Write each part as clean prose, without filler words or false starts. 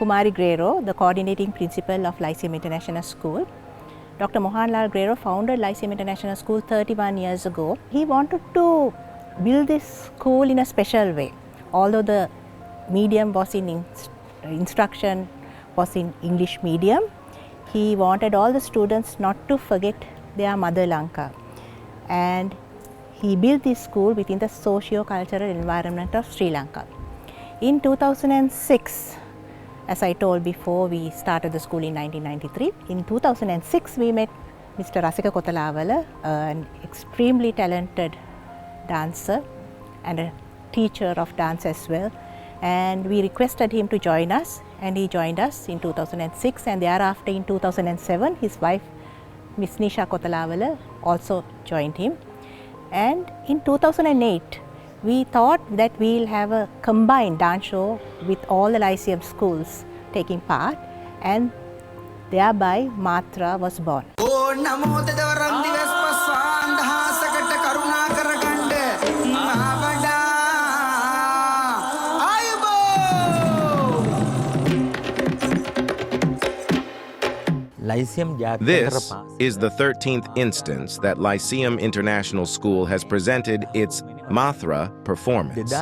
Kumari Grero, the coordinating principal of Lyceum International School. Dr. Mohanlal Grero founded Lyceum International School 31 years ago. He wanted to build this school in a special way. Although the medium was in instruction was in English medium, he wanted all the students not to forget their mother Lanka. And he built this school within the socio-cultural environment of Sri Lanka. In 2006, as I told before, we started the school in 1993. In 2006, we met Mr. Rasika Kothalawala, an extremely talented dancer and a teacher of dance as well. And we requested him to join us, and he joined us in 2006. And thereafter, in 2007, his wife, Ms. Nisha Kothalawala, also joined him. And in 2008, we thought that we'll have a combined dance show with all the Lyceum schools taking part, and thereby Maathra was born. This is the 13th instance that Lyceum International School has presented its Maathra performance.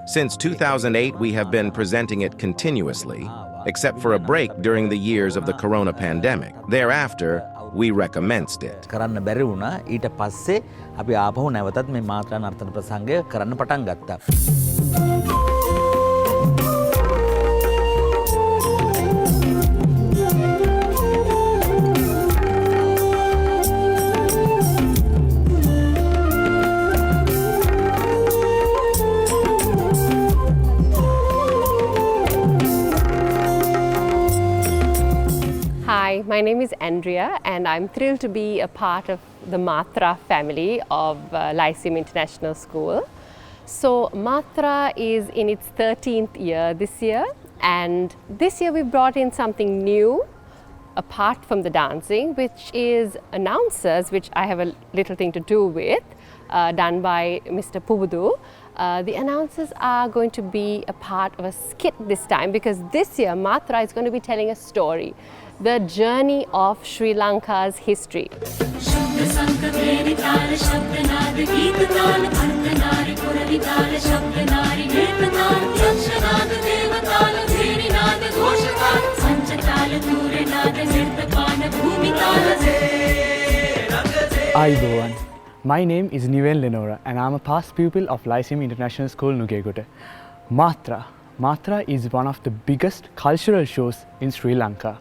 Since 2008, we have been presenting it continuously, except for a break during the years of the corona pandemic. Thereafter, we recommenced it. Hi, my name is Andrea, and I'm thrilled to be a part of the Maathra family of Lyceum International School. So Maathra is in its 13th year this year, and this year we brought in something new apart from the dancing, which is announcers, which I have a little thing to do with, done by Mr. Puvudu. The announcers are going to be a part of a skit this time, because this year Maathra is going to be telling a story, the journey of Sri Lanka's history. Ayubowan. My name is Niven Lenora, and I am a past pupil of Lyceum International School, Nugegoda. Maathra is one of the biggest cultural shows in Sri Lanka.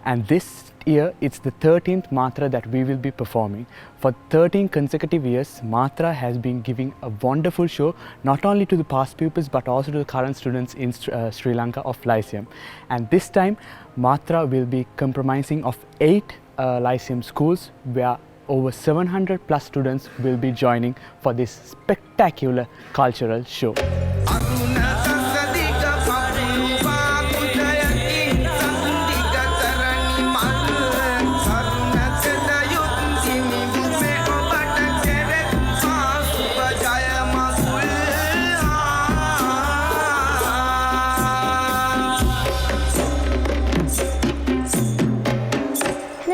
And this year, it's the 13th Maathra that we will be performing. For 13 consecutive years, Maathra has been giving a wonderful show, not only to the past pupils, but also to the current students in Sri Lanka of Lyceum. And this time, Maathra will be comprising of 8 Lyceum schools, where over 700 plus students will be joining for this spectacular cultural show.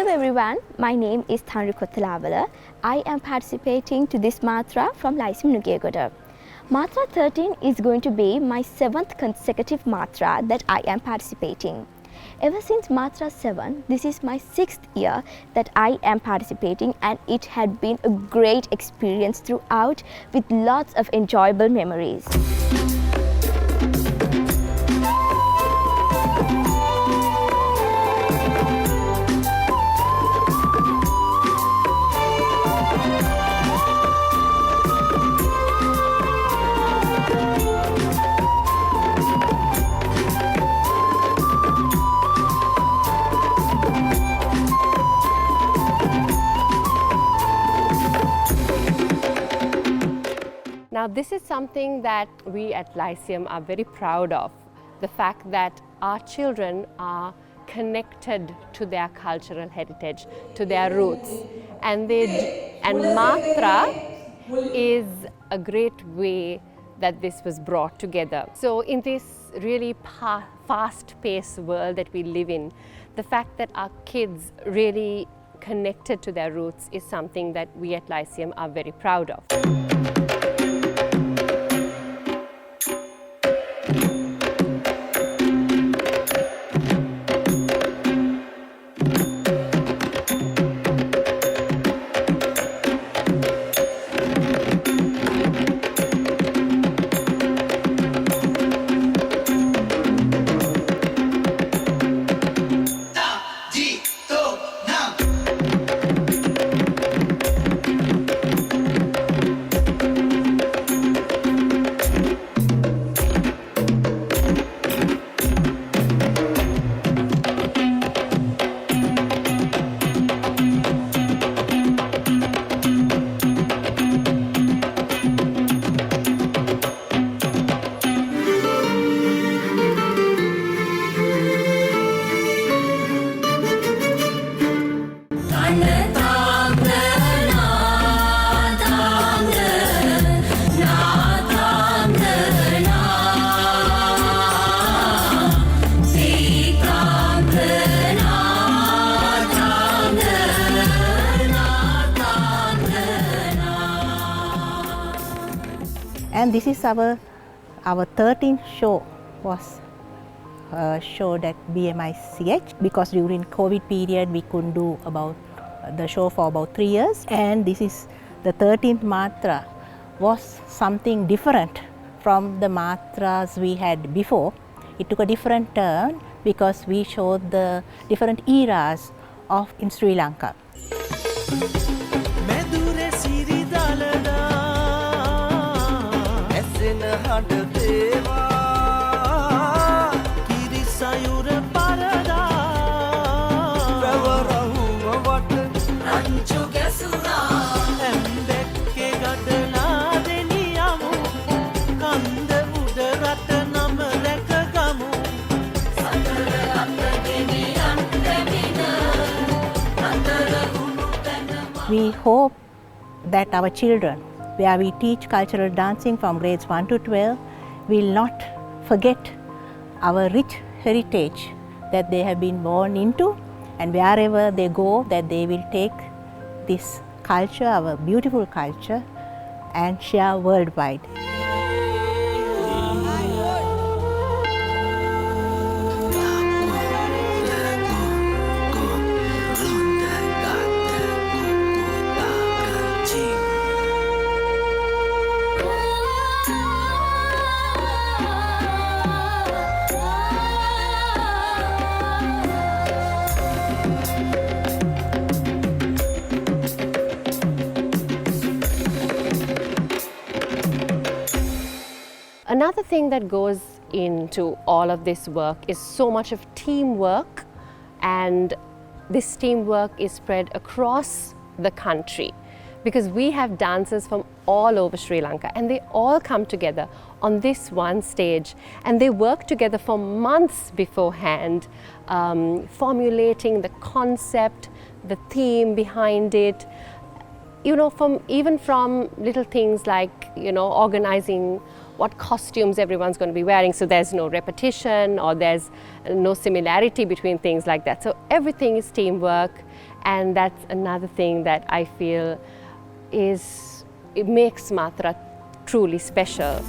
Everyone, my name is Thanri Kothalawala. I am participating to this Maathra from Lyceum Nugegoda. Maathra 13 is going to be my 7th consecutive Maathra that I am participating. Ever since Maathra 7, this is my 6th year that I am participating, and it had been a great experience throughout with lots of enjoyable memories. Now, this is something that we at Lyceum are very proud of, the fact that our children are connected to their cultural heritage, to their roots, and Maathra is a great way that this was brought together. So in this really fast-paced world that we live in, the fact that our kids really connected to their roots is something that we at Lyceum are very proud of. And this is our 13th show was showed at BMICH, because during COVID period we couldn't do about the show for about 3 years, and this is the 13th Maathra. Was something different from the Maathras we had before. It took a different turn because we showed the different eras of in Sri Lanka. We hope that our children, where we teach cultural dancing from grades 1 to 12, will not forget our rich heritage that they have been born into, and wherever they go, that they will take this culture, our beautiful culture, and share worldwide. Another thing that goes into all of this work is so much of teamwork, and this teamwork is spread across the country because we have dancers from all over Sri Lanka, and they all come together on this one stage, and they work together for months beforehand, formulating the concept, the theme behind it. You know, even from little things like, you know, organizing what costumes everyone's going to be wearing, so there's no repetition or there's no similarity between things like that. So everything is teamwork, and that's another thing that I feel it makes Maathra truly special.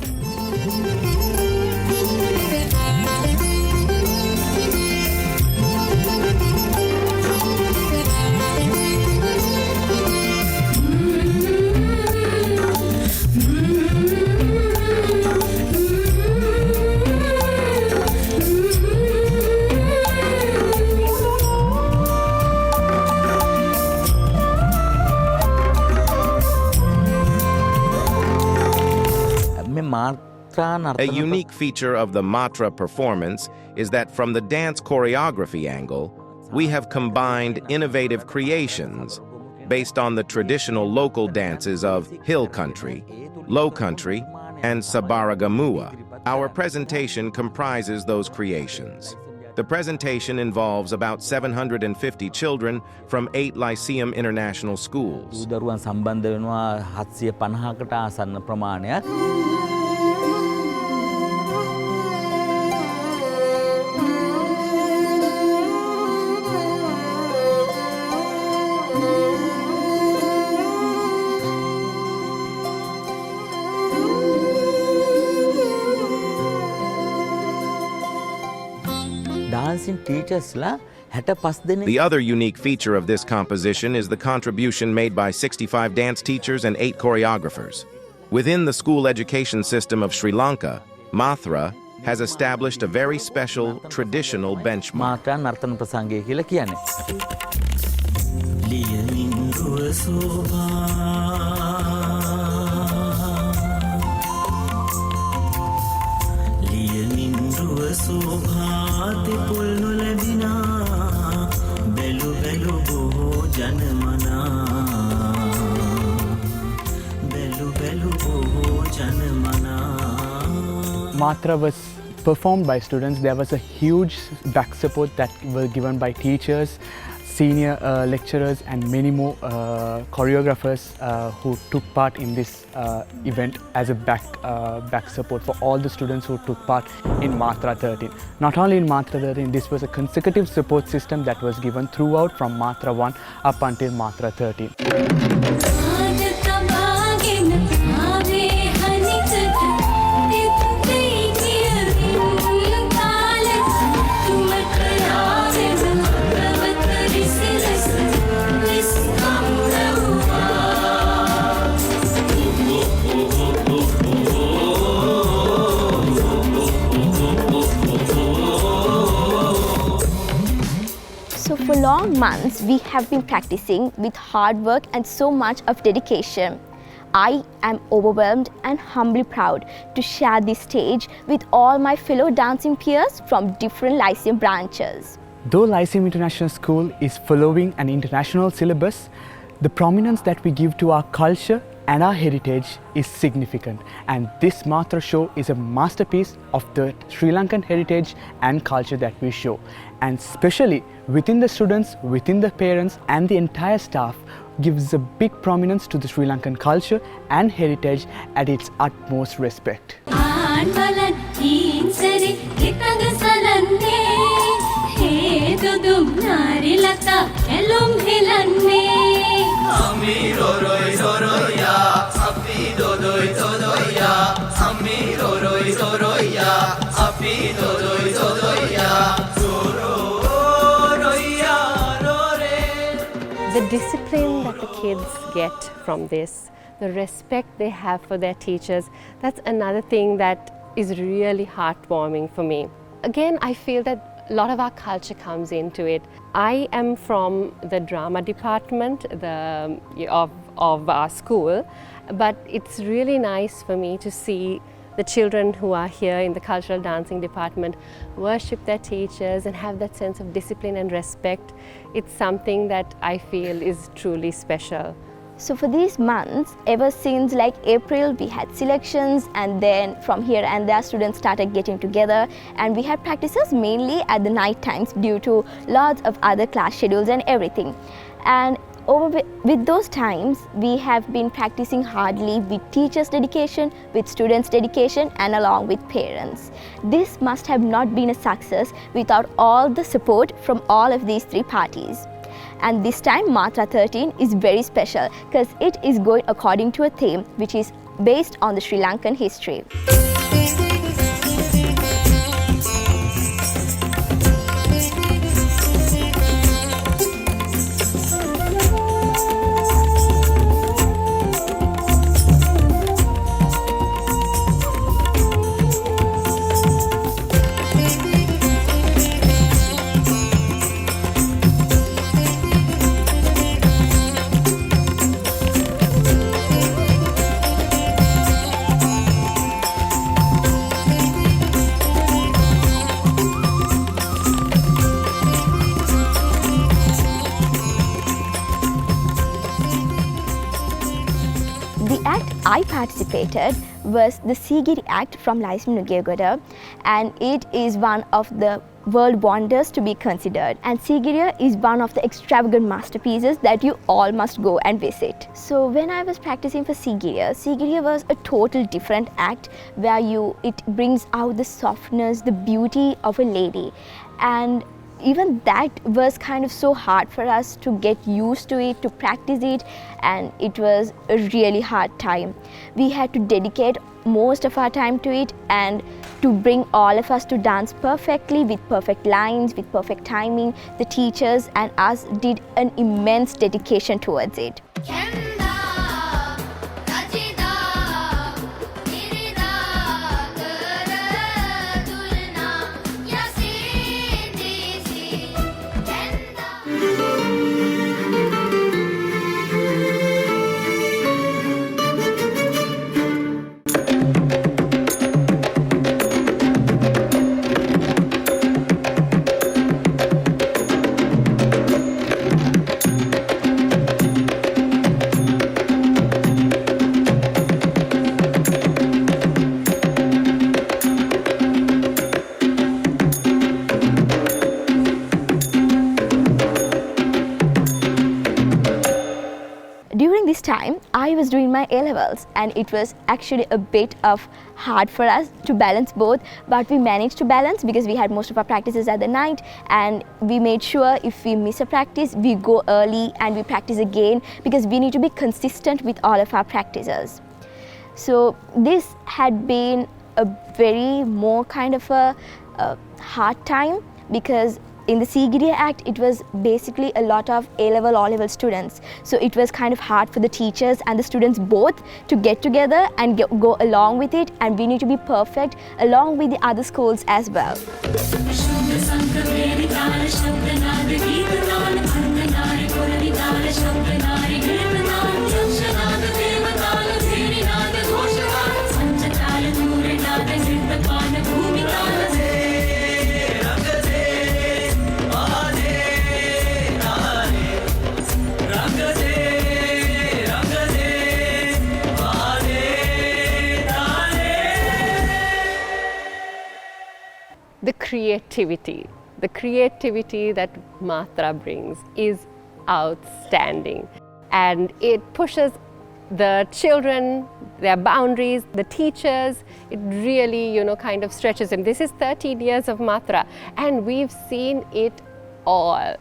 A unique feature of the Maathra performance is that from the dance choreography angle, we have combined innovative creations based on the traditional local dances of hill country, low country, and Sabaragamua. Our presentation comprises those creations. The presentation involves about 750 children from 8 Lyceum international schools. practicing teachers la 65 දෙනෙක්. The other unique feature of this composition is the contribution made by 65 dance teachers and 8 choreographers. Within the school education system of Sri Lanka, Maathra has established a very special traditional benchmark. මාත්‍රා නර්තන ප්‍රසංගය කියලා කියන්නේ. ලියමින් රුව සෝභා ලියමින් රුව සෝභා දෙපොල් නොලැබිනා බැලු බැලු බොහෝ ජනමනා බැලු බැලු බොහෝ ජනමනා. Maathra was performed by students. There was a huge back support that was given by teachers, senior lecturers and many more choreographers who took part in this event as a back support for all the students who took part in Maathra 13. Not only in Maathra 13, this was a consecutive support system that was given throughout from Maathra 1 up until Maathra 13. So for long months, we have been practicing with hard work and so much of dedication. I am overwhelmed and humbly proud to share this stage with all my fellow dancing peers from different Lyceum branches. Though Lyceum International School is following an international syllabus, the prominence that we give to our culture and our heritage is significant, and this Maathra show is a masterpiece of the Sri Lankan heritage and culture that we show, and especially within the students, within the parents and the entire staff gives a big prominence to the Sri Lankan culture and heritage at its utmost respect. The discipline that the kids get from this, the respect they have for their teachers, that's another thing that is really heartwarming for me. Again, I feel that a lot of our culture comes into it. I am from the drama department of our school, but it's really nice for me to see the children who are here in the cultural dancing department worship their teachers and have that sense of discipline and respect. It's something that I feel is truly special. So for these months, ever since like April, we had selections, and then from here and there students started getting together, and we had practices mainly at the night times due to lots of other class schedules and everything. And with those times, we have been practicing hardly with teachers' dedication, with students' dedication, and along with parents. This must have not been a success without all the support from all of these three parties. And this time Maathra 13 is very special because it is going according to a theme which is based on the Sri Lankan history. The act I participated was the Sigiri Act from Lyceum Nugegoda, and it is one of the world wonders to be considered. And Sigiriya is one of the extravagant masterpieces that you all must go and visit. So when I was practicing for Sigiriya was a total different act where it brings out the softness, the beauty of a lady. And even that was kind of so hard for us to get used to it, to practice it, and it was a really hard time. We had to dedicate most of our time to it and to bring all of us to dance perfectly with perfect lines, with perfect timing. The teachers and us did an immense dedication towards it. During this time, I was doing my A-levels, and it was actually a bit of hard for us to balance both, but we managed to balance because we had most of our practices at the night, and we made sure if we miss a practice, we go early and we practice again, because we need to be consistent with all of our practices. So this had been a very more kind of a hard time, because in the Sigiriya Act, it was basically a lot of A-level, O-level students. So it was kind of hard for the teachers and the students both to get together and go along with it, and we need to be perfect along with the other schools as well. The creativity that Maathra brings is outstanding, and it pushes the children, their boundaries, the teachers. It really, kind of stretches them. This is 13 years of Maathra, and we've seen it all.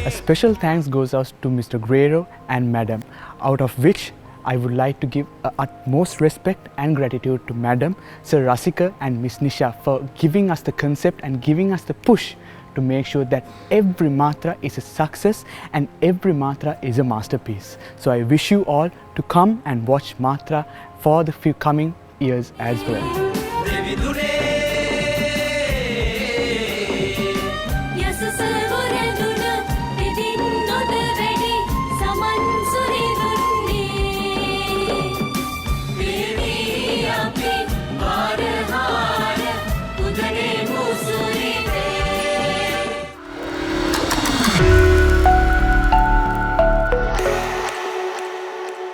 A special thanks goes out to Mr. Guerrero and Madam, out of which I would like to give utmost respect and gratitude to Madam, Sir Rasika and Miss Nisha for giving us the concept and giving us the push to make sure that every Maathra is a success and every Maathra is a masterpiece. So I wish you all to come and watch Maathra for the few coming years as well.